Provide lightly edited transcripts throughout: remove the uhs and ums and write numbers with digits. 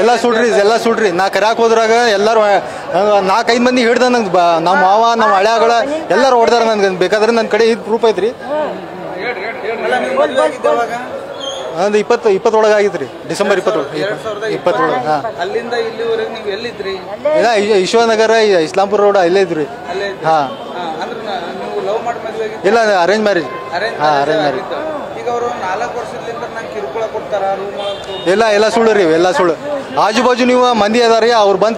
ಎಲ್ಲ ಸುಡ್ರಿ ನಾ ಕರ್ಯಾಕ್ ಹೋದ್ರಾಗ ಎಲ್ಲರೂ 4-5 ಮಂದಿ ಹಿಡ್ದ ನಂಗೆ ನಮ್ಮ ಮಾವ ನಮ್ಮ ಹಳ್ಯಾಗಳ ಎಲ್ಲರೂ ಹೊಡ್ದಾರ ನನ್ಗೆ ಬೇಕಾದ್ರೆ ನನ್ನ ಕಡೆ ಇದು ಪ್ರೂಫ್ ಐತ್ರಿ. ಒಂದು 20 ಒಳಗೆ ಆಗಿತ್ರಿ, ಡಿಸೆಂಬರ್ 20 ಹಾಂ. ಇಲ್ಲ ಯಶವಂತನಗರ ಇಸ್ಲಾಂಪುರ ರೋಡ್ ಅಲ್ಲೇ ಇದ್ರಿ. ಹಾಂ ಇಲ್ಲ ಅರೇಂಜ್ ಮ್ಯಾರೇಜ್. ಹಾಂ ಅರೇಂಜ್ ಮ್ಯಾರೇಜ್. ಎಲ್ಲ ಸುಳ್ಳು ರೀ, ಎಲ್ಲ ಸುಳ್ಳು. ಆಜು ಬಾಜು ನೀವು ಮಂದಿ ಅದಾರಿ, ಅವ್ರು ಬಂದು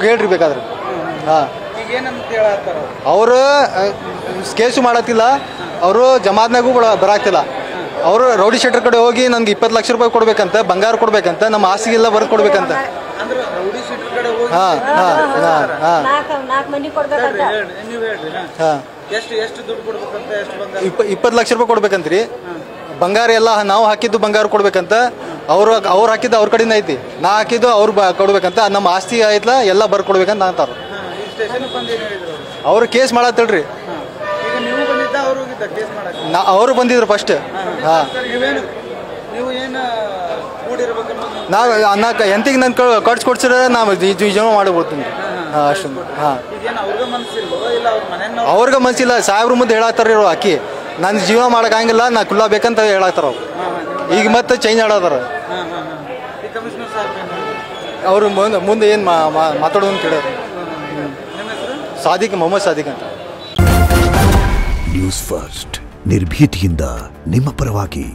ಕೇಳ್ರಿ ಬೇಕಾದ್ರೆ. ಹಾಂ ಅವರು ಕೇಸು ಮಾಡತ್ತಿಲ್ಲ, ಅವರು ಜಮಾತ್ನಾಗೂ ಬರಾಕ್ತಿಲ್ಲ. ಅವರು ರೌಡಿ ಶೆಟ್ಟರ್ ಕಡೆ ಹೋಗಿ ನನ್ಗೆ 20 ಲಕ್ಷ ರೂಪಾಯಿ ಕೊಡ್ಬೇಕಂತ, ಬಂಗಾರ ಕೊಡ್ಬೇಕಂತ, ನಮ್ಮ ಆಸ್ತಿಗೆಲ್ಲ ಬರ್ದು ಕೊಡ್ಬೇಕಂತ. ಹಾಂ ಹಾಂ ಹಾಂ ಹಾಂ 20 ಲಕ್ಷ ರೂಪಾಯಿ ಕೊಡ್ಬೇಕಂತ್ರಿ. ಬಂಗಾರ ಎಲ್ಲ ನಾವು ಹಾಕಿದ್ದು ಬಂಗಾರ ಕೊಡ್ಬೇಕಂತ, ಅವ್ರು ಹಾಕಿದ್ದು ಅವ್ರ ಕಡೆಯಿಂದ ಐತಿ, ನಾ ಹಾಕಿದ್ದು ಅವ್ರು ಕೊಡ್ಬೇಕಂತ, ನಮ್ಮ ಆಸ್ತಿ ಆಯ್ತಲ್ಲ ಎಲ್ಲ ಬರ್ಕೊಡ್ಬೇಕಂತ ಅಂತಾರ. ಅವ್ರು ಕೇಸ್ ಮಾಡತ್ತಳ್ರಿ, ಅವರು ಬಂದಿದ್ರು ಫಸ್ಟ್. ಹಾಂ ನಾವು ಎಂತಿಗೆ ನಾನು ಕೊಡ್ಸಿದ್ರೆ ನಾವು ಜೀವನ ಮಾಡಿಬಿಡ್ತೀನಿ. ಹಾಂ ಅಷ್ಟು. ಹಾಂ ಅವ್ರಿಗೆ ಮನ್ಸಿಲ್ಲ, ಸಾಹೇಬ್ರ ಮುಂದೆ ಹೇಳತ್ತಾರ ಅಕ್ಕಿ ನನ್ನ ಜೀವನ ಮಾಡೋಕ್ಕಾಗಿಲ್ಲ, ನಾ ಕುಲ್ಲ ಬೇಕಂತ ಹೇಳತ್ತಾರ ಅವ್ರು. ಈಗ ಮತ್ತೆ ಚೇಂಜ್ ಆಡೋದಾರ ಅವರು. ಮುಂದೆ ಏನು ಮಾತಾಡೋದು ಕೇಳೋರು. ಮೊಹಮ್ಮದ್ ಸಾದಿಕ್ ಅಂತ. ನ್ಯೂಸ್ ಫಸ್ಟ್ ನಿರ್ಭೀತಿಯಿಂದ ನಿಮ್ಮ ಪರವಾಗಿ.